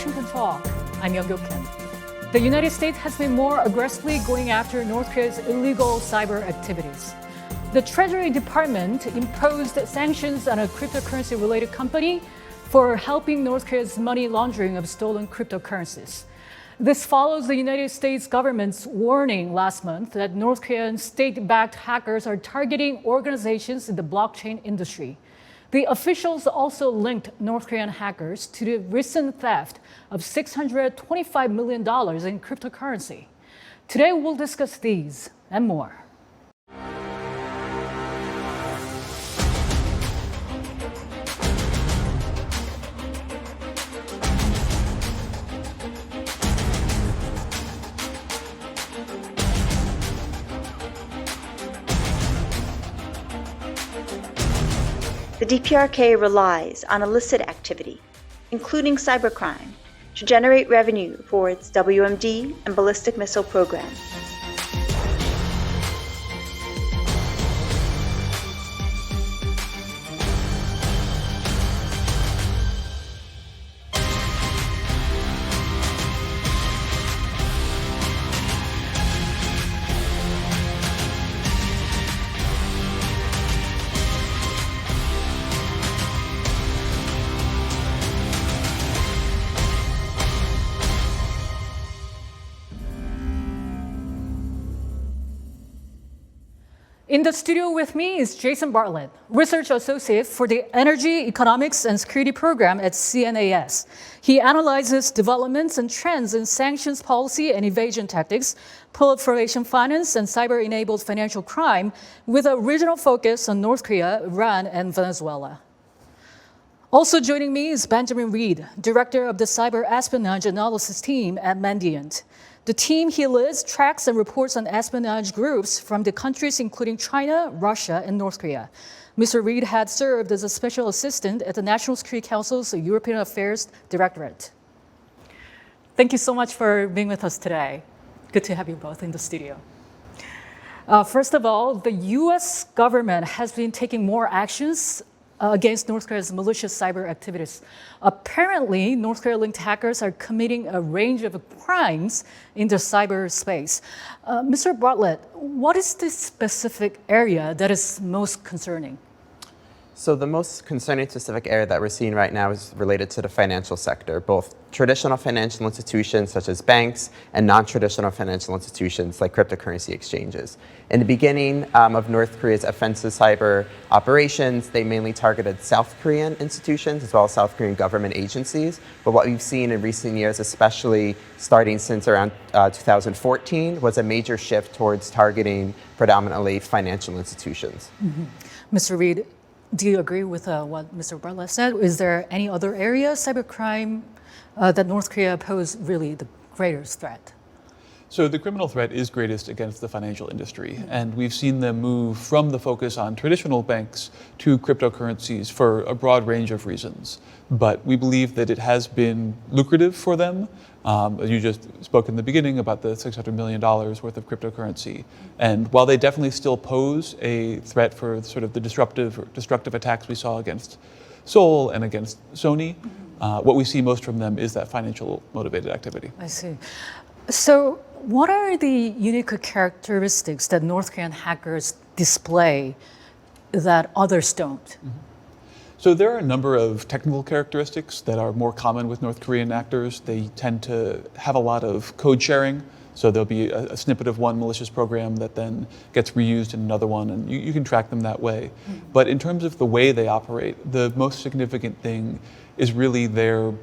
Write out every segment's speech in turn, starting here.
Washington Talk. I'm Young Kim. The United States has been more aggressively going after North Korea's illegal cyber activities. The Treasury Department imposed sanctions on a cryptocurrency-related company for helping North Korea's money laundering of stolen cryptocurrencies. This follows the United States government's warning last month that North Korean state-backed hackers are targeting organizations in the blockchain industry. The officials also linked North Korean hackers to the recent theft of $625 million in cryptocurrency. Today, we'll discuss these and more. The DPRK relies on illicit activity, including cybercrime, to generate revenue for its WMD and ballistic missile programs. In the studio with me is Jason Bartlett, Research Associate for the Energy, Economics, and Security Program at CNAS. He analyzes developments and trends in sanctions policy and evasion tactics, proliferation finance, and cyber-enabled financial crime, with a regional focus on North Korea, Iran, and Venezuela. Also joining me is Benjamin Reed, Director of the Cyber Espionage Analysis Team at Mandiant. The team he leads tracks and reports on espionage groups from the countries including China, Russia, and North Korea. Mr. Reed had served as a special assistant at the National Security Council's European Affairs Directorate. Thank you so much for being with us today. Good to have you both in the studio. First of all, the U.S. government has been taking more actions against North Korea's malicious cyber activities. Apparently, North Korea-linked hackers are committing a range of crimes in the cyberspace. Mr. Bartlett, what is the specific area that is most concerning? So the most concerning specific area that we're seeing right now is related to the financial sector, both traditional financial institutions such as banks and non-traditional financial institutions like cryptocurrency exchanges. In the beginning of North Korea's offensive cyber operations, they mainly targeted South Korean institutions as well as South Korean government agencies. But what we've seen in recent years, especially starting since around 2014, was a major shift towards targeting predominantly financial institutions. Mm-hmm. Mr. Reed, do you agree with what Mr. Bartlett said? Is there any other area, cybercrime, that North Korea pose really the greatest threat? So the criminal threat is greatest against the financial industry, and we've seen them move from the focus on traditional banks to cryptocurrencies for a broad range of reasons. But we believe that it has been lucrative for them. You just spoke in the beginning about the $600 million worth of cryptocurrency. And while they definitely still pose a threat for sort of the destructive attacks we saw against Seoul and against Sony, what we see most from them is that financial motivated activity. I see. So what are the unique characteristics that North Korean hackers display that others don't? Mm-hmm. So there are a number of technical characteristics that are more common with North Korean actors. They tend to have a lot of code sharing. So there'll be a snippet of one malicious program that then gets reused in another one, and you can track them that way. Mm-hmm. But in terms of the way they operate, the most significant thing is really their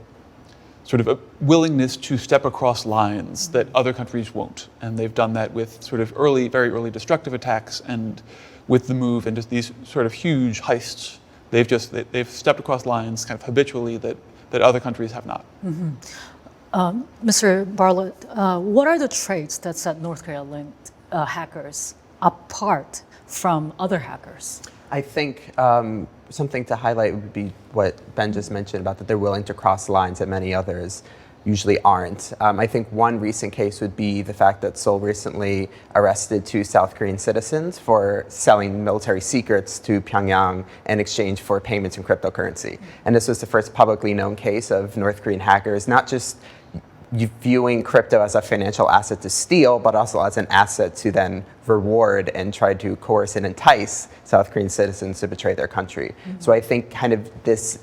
sort of a willingness to step across lines that other countries won't. And they've done that with sort of very early destructive attacks, and with the move into these sort of huge heists. They've stepped across lines kind of habitually that other countries have not. Mm-hmm. Mr. Bartlett, what are the traits that set North Korea-linked hackers apart from other hackers? I think something to highlight would be what Ben just mentioned about that they're willing to cross lines that many others usually aren't. I think one recent case would be the fact that Seoul recently arrested 2 South Korean citizens for selling military secrets to Pyongyang in exchange for payments in cryptocurrency. And this was the first publicly known case of North Korean hackers not just viewing crypto as a financial asset to steal, but also as an asset to then reward and try to coerce and entice South Korean citizens to betray their country. So I think kind of this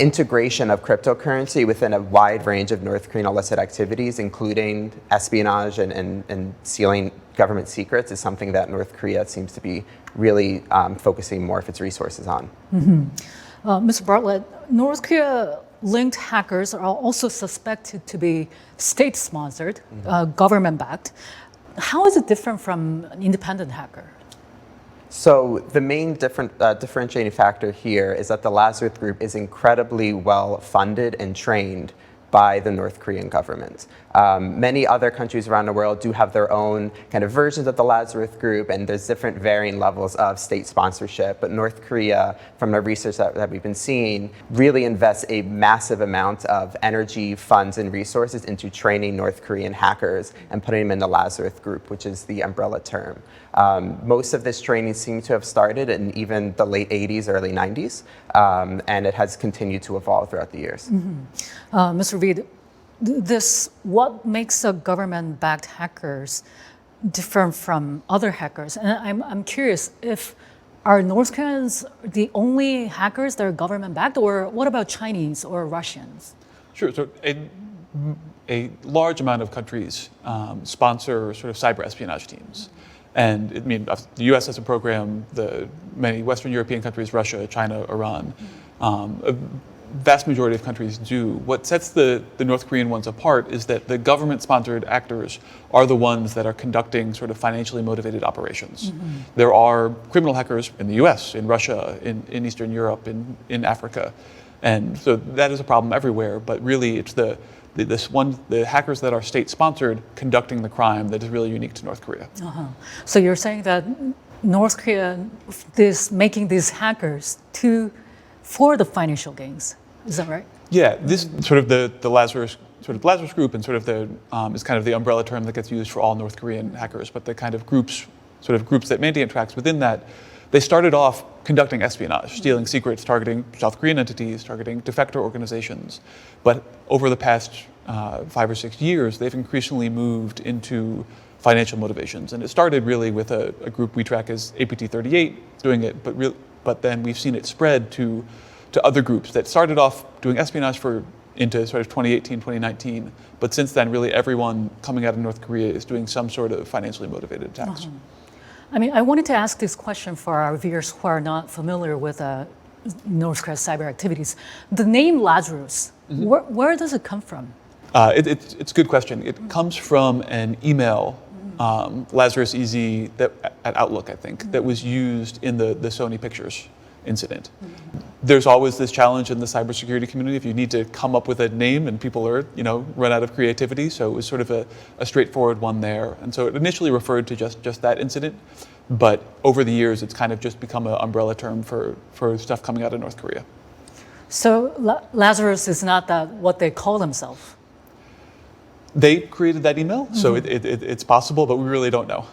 integration of cryptocurrency within a wide range of North Korean illicit activities, including espionage and stealing government secrets, is something that North Korea seems to be really focusing more of its resources on. Mr. Bartlett, North Korea-linked hackers are also suspected to be state-sponsored, government-backed. How is it different from an independent hacker? So the main differentiating factor here is that the Lazarus Group is incredibly well funded and trained by the North Korean government. Many other countries around the world do have their own kind of versions of the Lazarus Group, and there's different varying levels of state sponsorship. But North Korea, from the research that we've been seeing, really invests a massive amount of energy, funds, and resources into training North Korean hackers and putting them in the Lazarus Group, which is the umbrella term. Most of this training seems to have started in even the late 80s, early 90s, and it has continued to evolve throughout the years. Mr. Reed, what makes a government-backed hackers different from other hackers? And I'm curious, are North Koreans the only hackers that are government-backed, or what about Chinese or Russians? Sure. So a large amount of countries sponsor sort of cyber espionage teams. And I mean, the US has a program, many Western European countries, Russia, China, Iran, a vast majority of countries do. What sets the North Korean ones apart is that the government-sponsored actors are the ones that are conducting sort of financially motivated operations. There are criminal hackers in the US, in Russia, in Eastern Europe, in Africa. And so that is a problem everywhere, but really it's the hackers that are state-sponsored conducting the crime that is really unique to North Korea. So you're saying that North Korea is making these hackers for the financial gains, is that right? Yeah, this sort of the Lazarus Group and sort of is kind of the umbrella term that gets used for all North Korean hackers, but the kind of groups that Mandiant tracks within that, they started off conducting espionage, stealing secrets, targeting South Korean entities, targeting defector organizations. But over the past 5 or 6 years, they've increasingly moved into financial motivations. And it started really with a group we track as APT38 doing it, but then we've seen it spread to other groups that started off doing espionage into sort of 2018, 2019. But since then, really everyone coming out of North Korea is doing some sort of financially motivated attacks. I mean, I wanted to ask this question for our viewers who are not familiar with North Korea's cyber activities. The name Lazarus, where does it come from? It's a good question. It comes from an email, Lazarus EZ, at Outlook, I think, that was used in the Sony Pictures incident. There's always this challenge in the cybersecurity community if you need to come up with a name and people are, run out of creativity. So it was sort of a straightforward one there. And so it initially referred to just that incident, but over the years it's kind of just become an umbrella term for stuff coming out of North Korea. So Lazarus is not what they call themselves? They created that email, so it's possible, but we really don't know.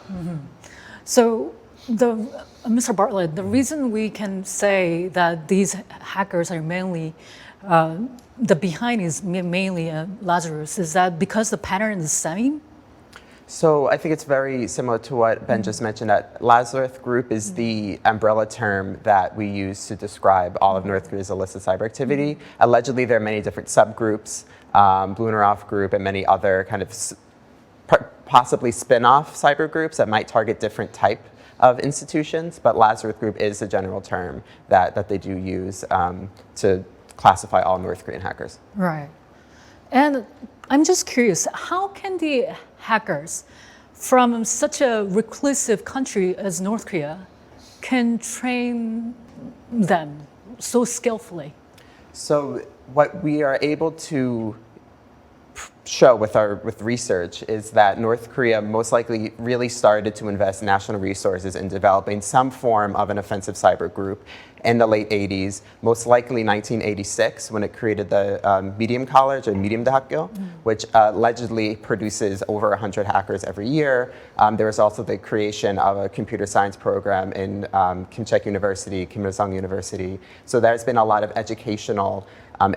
So Mr. Bartlett, the reason we can say that these hackers are mainly, the behind is mainly Lazarus, is that because the pattern is the same? So I think it's very similar to what Ben just mentioned, that Lazarus Group is the umbrella term that we use to describe all of North Korea's illicit cyber activity. Allegedly, there are many different subgroups, Blunerov Group and many other kind of possibly spin-off cyber groups that might target different type of institutions, but Lazarus Group is the general term that they do use to classify all North Korean hackers. Right. And I'm just curious, how can the hackers from such a reclusive country as North Korea can train them so skillfully? So what we are able to show with research is that North Korea most likely really started to invest national resources in developing some form of an offensive cyber group in the late 80s, most likely 1986 when it created the Medium College or Medium Dahakgyo, which allegedly produces over 100 hackers every year. There was also the creation of a computer science program in Kimchek University, Kim Il-sung University. So there's been a lot of educational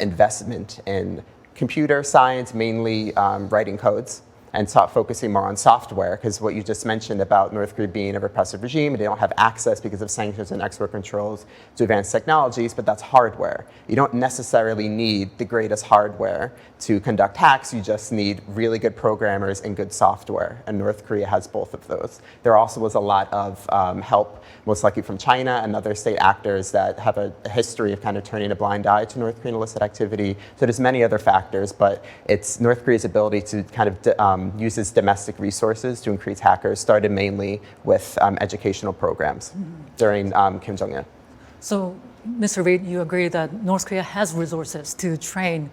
investment in computer science, mainly writing codes, and focusing more on software, because what you just mentioned about North Korea being a repressive regime, they don't have access because of sanctions and export controls to advanced technologies, but that's hardware. You don't necessarily need the greatest hardware to conduct hacks, you just need really good programmers and good software, and North Korea has both of those. There also was a lot of help, most likely from China and other state actors that have a history of kind of turning a blind eye to North Korean illicit activity. So there's many other factors, but it's North Korea's ability to kind of uses domestic resources to increase hackers started mainly with educational programs during Kim Jong-il. So, Mr. Reid, you agree that North Korea has resources to train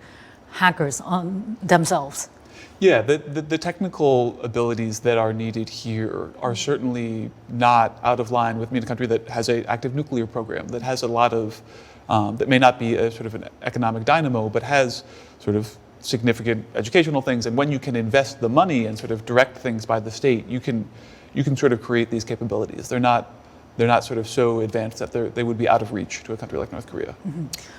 hackers on themselves? Yeah, the technical abilities that are needed here are certainly not out of line with a country that has an active nuclear program, that has a lot of, that may not be a sort of an economic dynamo, but has sort of significant educational things. And when you can invest the money and sort of direct things by the state, you can sort of create these capabilities. They're not sort of so advanced that they would be out of reach to a country like North Korea.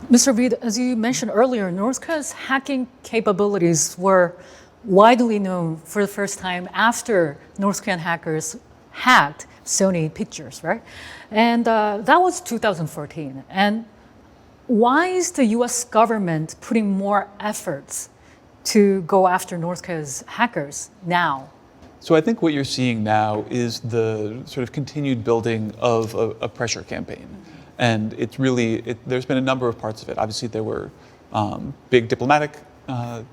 Mr. Reid, as you mentioned earlier, North Korea's hacking capabilities were widely known for the first time after North Korean hackers hacked Sony Pictures, right? And that was 2014. And why is the US government putting more efforts to go after North Korea's hackers now? So I think what you're seeing now is the sort of continued building of a pressure campaign. And it's really, there's been a number of parts of it. Obviously there were big diplomatic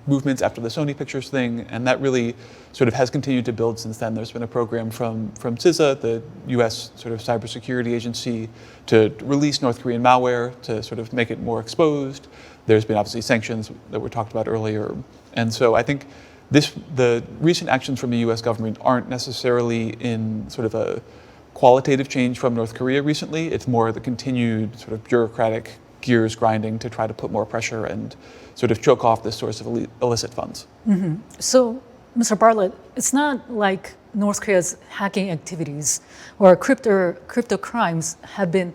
movements after the Sony Pictures thing, and that really sort of has continued to build since then. There's been a program from CISA, the US sort of cybersecurity agency, to release North Korean malware to sort of make it more exposed. There's been obviously sanctions that were talked about earlier. And so I think the recent actions from the US government aren't necessarily in sort of a qualitative change from North Korea recently. It's more the continued sort of bureaucratic gears grinding to try to put more pressure and sort of choke off this source of illicit funds. So, Mr. Bartlett, it's not like North Korea's hacking activities or crypto crimes have been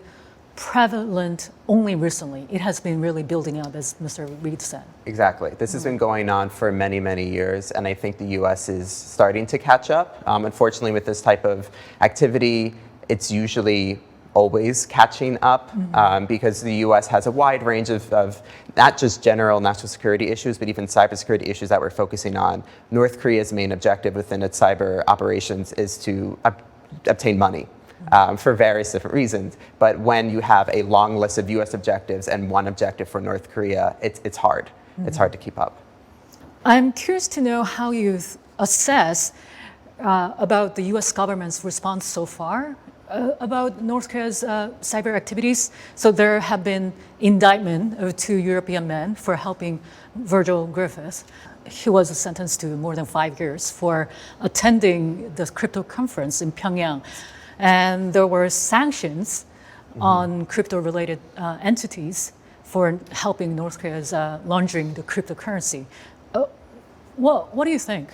prevalent only recently. It has been really building up, as Mr. Reid said. Exactly. This has been going on for many, many years, and I think the US is starting to catch up. Unfortunately, with this type of activity, it's usually always catching up because the US has a wide range of not just general national security issues, but even cybersecurity issues that we're focusing on. North Korea's main objective within its cyber operations is to obtain money. For various different reasons. But when you have a long list of US objectives and one objective for North Korea, it's hard. It's hard to keep up. I'm curious to know how you assess about the US government's response so far about North Korea's cyber activities. So there have been indictment of 2 European men for helping Virgil Griffith. He was sentenced to more than 5 years for attending the crypto conference in Pyongyang. And there were sanctions on crypto-related entities for helping North Korea's laundering the cryptocurrency. What do you think?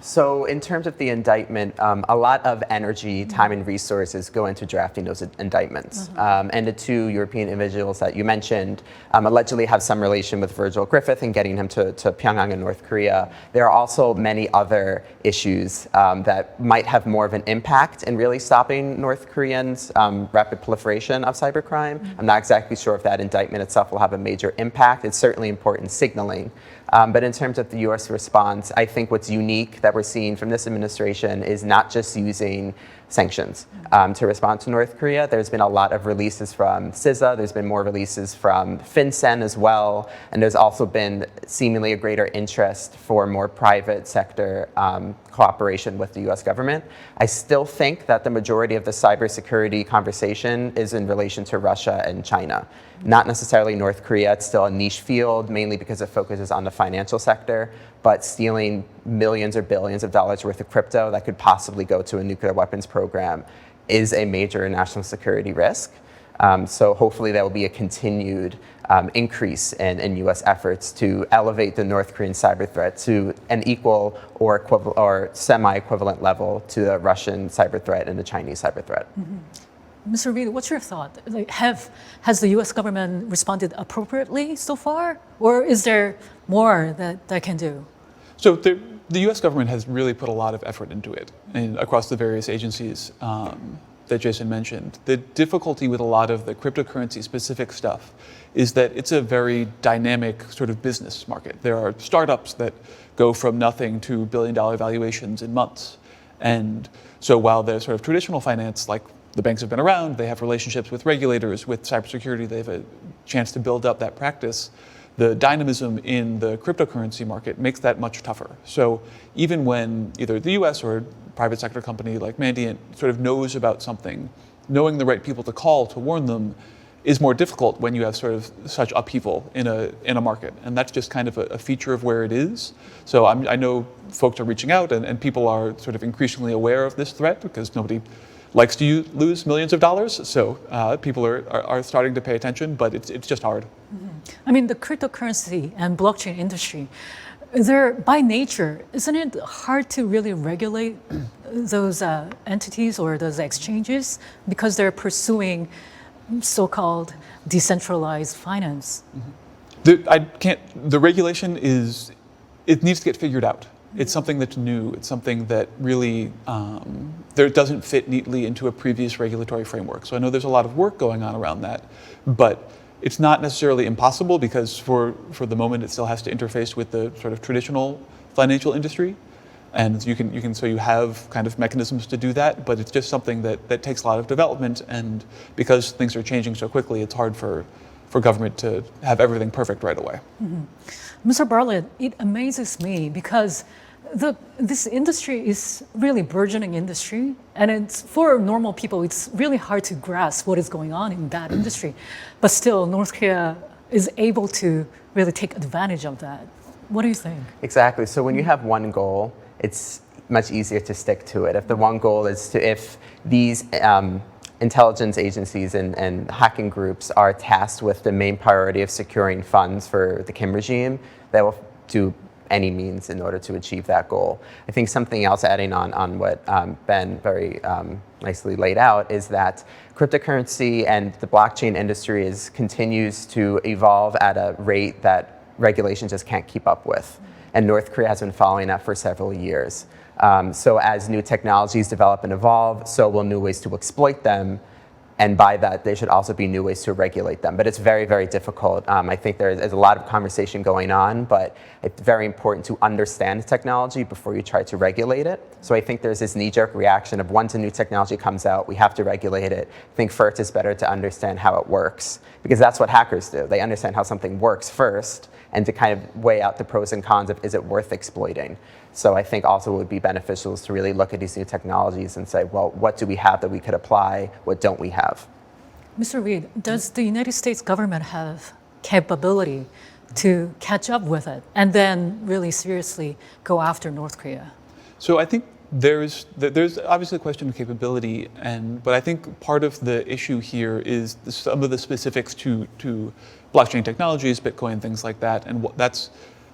So in terms of the indictment, a lot of energy, time, and resources go into drafting those indictments. And the 2 European individuals that you mentioned allegedly have some relation with Virgil Griffith and getting him to Pyongyang in North Korea. There are also many other issues that might have more of an impact in really stopping North Koreans' rapid proliferation of cybercrime. I'm not exactly sure if that indictment itself will have a major impact. It's certainly important signaling. But in terms of the US response, I think what's unique that we're seeing from this administration is not just using sanctions to respond to North Korea. There's been a lot of releases from CISA. There's been more releases from FinCEN as well. And there's also been seemingly a greater interest for more private sector cooperation with the US government. I still think that the majority of the cybersecurity conversation is in relation to Russia and China, not necessarily North Korea. It's still a niche field, mainly because it focuses on the financial sector, but stealing millions or billions of dollars worth of crypto that could possibly go to a nuclear weapons program is a major national security risk. So hopefully there will be a continued increase in US efforts to elevate the North Korean cyber threat to an equal or semi-equivalent level to the Russian cyber threat and the Chinese cyber threat. Mr. Reed, what's your thought? Like, has the U.S. government responded appropriately so far, or is there more that they can do? So the U.S. government has really put a lot of effort into it across the various agencies that Jason mentioned. The difficulty with a lot of the cryptocurrency-specific stuff is that it's a very dynamic sort of business market. There are startups that go from nothing to billion-dollar valuations in months. And so while there's sort of traditional finance, like the banks have been around, they have relationships with regulators, with cybersecurity, they have a chance to build up that practice. The dynamism in the cryptocurrency market makes that much tougher. So even when either the US or a private sector company like Mandiant sort of knows about something, knowing the right people to call to warn them is more difficult when you have sort of such upheaval in a market. And that's just kind of a feature of where it is. So I know folks are reaching out and people are sort of increasingly aware of this threat because nobody likes to lose millions of dollars. So people are starting to pay attention, but it's just hard. I mean, the cryptocurrency and blockchain industry, they're by nature, isn't it hard to really regulate those entities or those exchanges because they're pursuing so-called decentralized finance? The regulation it needs to get figured out. It's something that's new. It's something that really there doesn't fit neatly into a previous regulatory framework. So I know there's a lot of work going on around that, but it's not necessarily impossible because for the moment it still has to interface with the sort of traditional financial industry, and you have kind of mechanisms to do that. But it's just something that takes a lot of development, and because things are changing so quickly, it's hard for government to have everything perfect right away. Mr. Bartlett, it amazes me because this industry is really burgeoning industry, and it's for normal people, it's really hard to grasp what is going on in that industry. But still, North Korea is able to really take advantage of that. What do you think? Exactly. So when you have one goal, it's much easier to stick to it. If the one goal is if these intelligence agencies and hacking groups are tasked with the main priority of securing funds for the Kim regime, they will do any means in order to achieve that goal. I think something else adding on what Ben very nicely laid out is that cryptocurrency and the blockchain industry continues to evolve at a rate that regulation just can't keep up with. And North Korea has been following that for several years. So as new technologies develop and evolve, so will new ways to exploit them. And by that, there should also be new ways to regulate them. But it's very, very difficult. I think there's a lot of conversation going on, but it's very important to understand the technology before you try to regulate it. So I think there's this knee-jerk reaction of once a new technology comes out, we have to regulate it. I think first it's better to understand how it works, because that's what hackers do. They understand how something works first, and to kind of weigh out the pros and cons of is it worth exploiting. So I think also it would be beneficial to really look at these new technologies and say, well, what do we have that we could apply? What don't we have? Mr. Reed, does the United States government have capability to catch up with it and then really seriously go after North Korea? So I think there's obviously a question of capability, but I think part of the issue here is some of the specifics to blockchain technologies, Bitcoin, things like that, and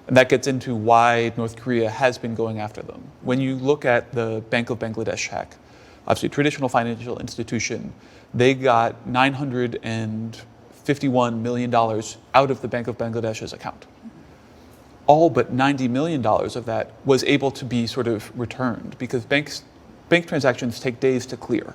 that gets into why North Korea has been going after them. When you look at the Bank of Bangladesh hack, obviously a traditional financial institution, they got $951 million out of the Bank of Bangladesh's account. All but $90 million of that was able to be sort of returned because bank transactions take days to clear.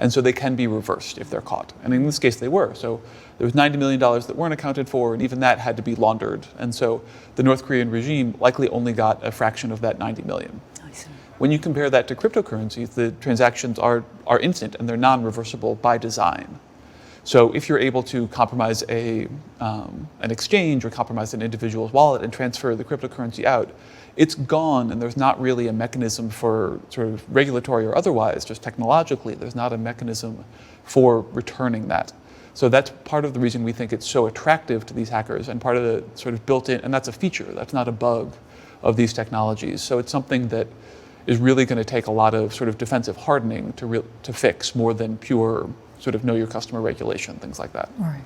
And so they can be reversed if they're caught. And in this case, they were. So there was $90 million that weren't accounted for, and even that had to be laundered. And so the North Korean regime likely only got a fraction of that $90 million. I see. When you compare that to cryptocurrencies, the transactions are instant and they're non-reversible by design. So if you're able to compromise an exchange or compromise an individual's wallet and transfer the cryptocurrency out, it's gone, and there's not really a mechanism for sort of regulatory or otherwise, just technologically, there's not a mechanism for returning that. So that's part of the reason we think it's so attractive to these hackers, and part of the sort of built-in, and that's a feature, that's not a bug of these technologies. So it's something that is really going to take a lot of sort of defensive hardening to fix, more than pure sort of know your customer regulation, things like that. All right.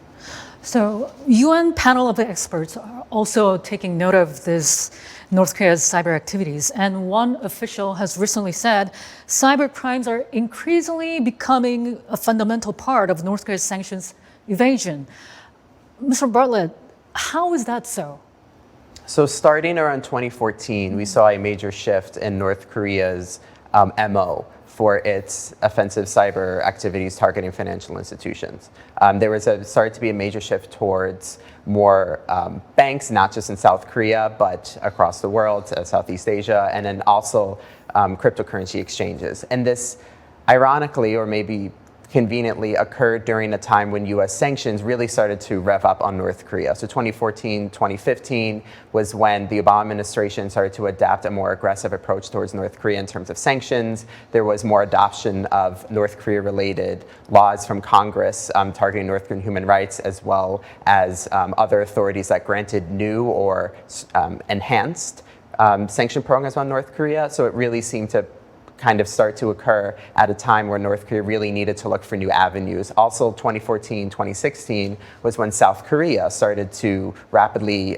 So UN panel of experts are also taking note of this North Korea's cyber activities. And one official has recently said cyber crimes are increasingly becoming a fundamental part of North Korea's sanctions evasion. Mr. Bartlett, how is that so? So starting around 2014, we saw a major shift in North Korea's MO for its offensive cyber activities targeting financial institutions. There started to be a major shift towards more banks, not just in South Korea, but across the world, Southeast Asia, and then also cryptocurrency exchanges. And this, ironically, or maybe conveniently, occurred during a time when US sanctions really started to rev up on North Korea. So 2014, 2015 was when the Obama administration started to adapt a more aggressive approach towards North Korea in terms of sanctions. There was more adoption of North Korea-related laws from Congress targeting North Korean human rights, as well as other authorities that granted new or enhanced sanction programs on North Korea. So it really seemed to kind of start to occur at a time where North Korea really needed to look for new avenues. Also, 2014, 2016 was when South Korea started to rapidly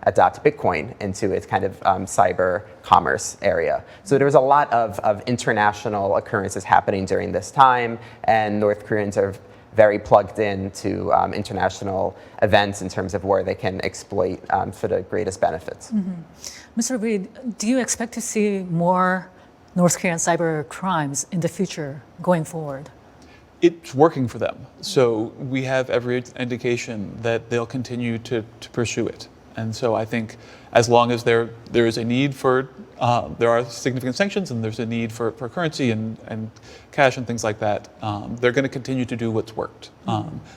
adopt Bitcoin into its kind of cyber commerce area. So there was a lot of international occurrences happening during this time, and North Koreans are very plugged into international events in terms of where they can exploit for the greatest benefits. Mm-hmm. Mr. Reed, do you expect to see more North Korean cyber crimes in the future going forward? It's working for them. So we have every indication that they'll continue to pursue it. And so I think as long as there is a need for, there are significant sanctions and there's a need for currency and cash and things like that, they're going to continue to do what's worked.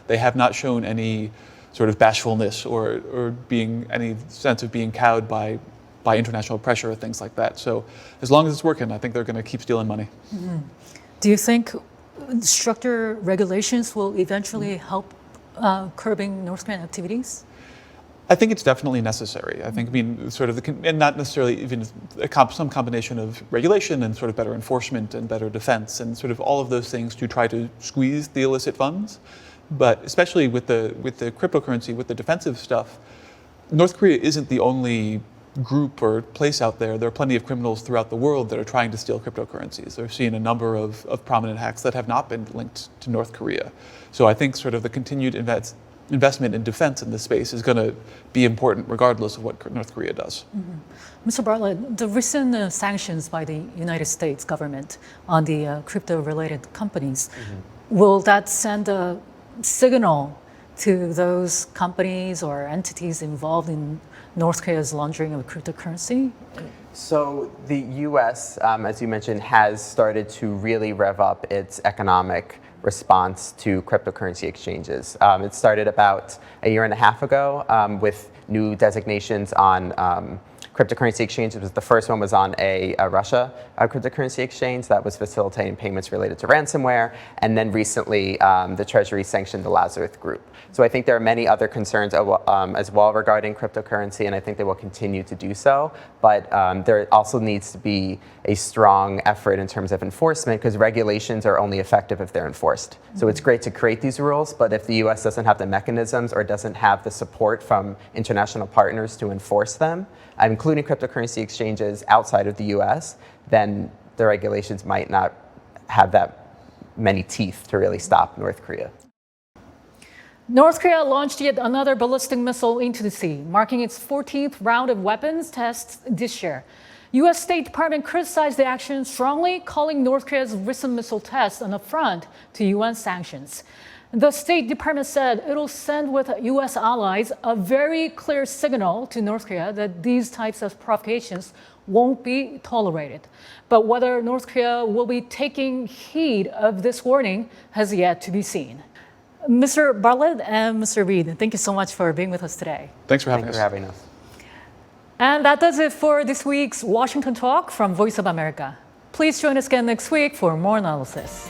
They have not shown any sort of bashfulness or being any sense of being cowed by international pressure or things like that. So as long as it's working, I think they're going to keep stealing money. Mm-hmm. Do you think stricter regulations will eventually help curbing North Korean activities? I think it's definitely necessary. I think, sort of and not necessarily even some combination of regulation and sort of better enforcement and better defense and sort of all of those things to try to squeeze the illicit funds. But especially with the cryptocurrency, with the defensive stuff, North Korea isn't the only group or place out there. There are plenty of criminals throughout the world that are trying to steal cryptocurrencies. They're seeing a number of prominent hacks that have not been linked to North Korea. So I think sort of the continued investment in defense in this space is going to be important regardless of what North Korea does. Mm-hmm. Mr. Bartlett, the recent sanctions by the United States government on the crypto-related companies, will that send a signal to those companies or entities involved in North Korea's laundering of cryptocurrency? So the US, as you mentioned, has started to really rev up its economic response to cryptocurrency exchanges. It started about a year and a half ago with new designations on cryptocurrency exchanges. The first one was on a Russia cryptocurrency exchange that was facilitating payments related to ransomware. And then recently, the Treasury sanctioned the Lazarus Group. So I think there are many other concerns as well regarding cryptocurrency, and I think they will continue to do so. But there also needs to be a strong effort in terms of enforcement, because regulations are only effective if they're enforced. So it's great to create these rules, but if the US doesn't have the mechanisms or doesn't have the support from international partners to enforce them, including cryptocurrency exchanges outside of the US, then the regulations might not have that many teeth to really stop North Korea. North Korea launched yet another ballistic missile into the sea, marking its 14th round of weapons tests this year. U.S. State Department criticized the action strongly, calling North Korea's recent missile tests an affront to UN sanctions. The State Department said it'll send with U.S. allies a very clear signal to North Korea that these types of provocations won't be tolerated. But whether North Korea will be taking heed of this warning has yet to be seen. Mr. Bartlett and Mr. Reed, thank you so much for being with us today. Thanks for having Thanks us. for having us. And that does it for this week's Washington Talk from Voice of America. Please join us again next week for more analysis.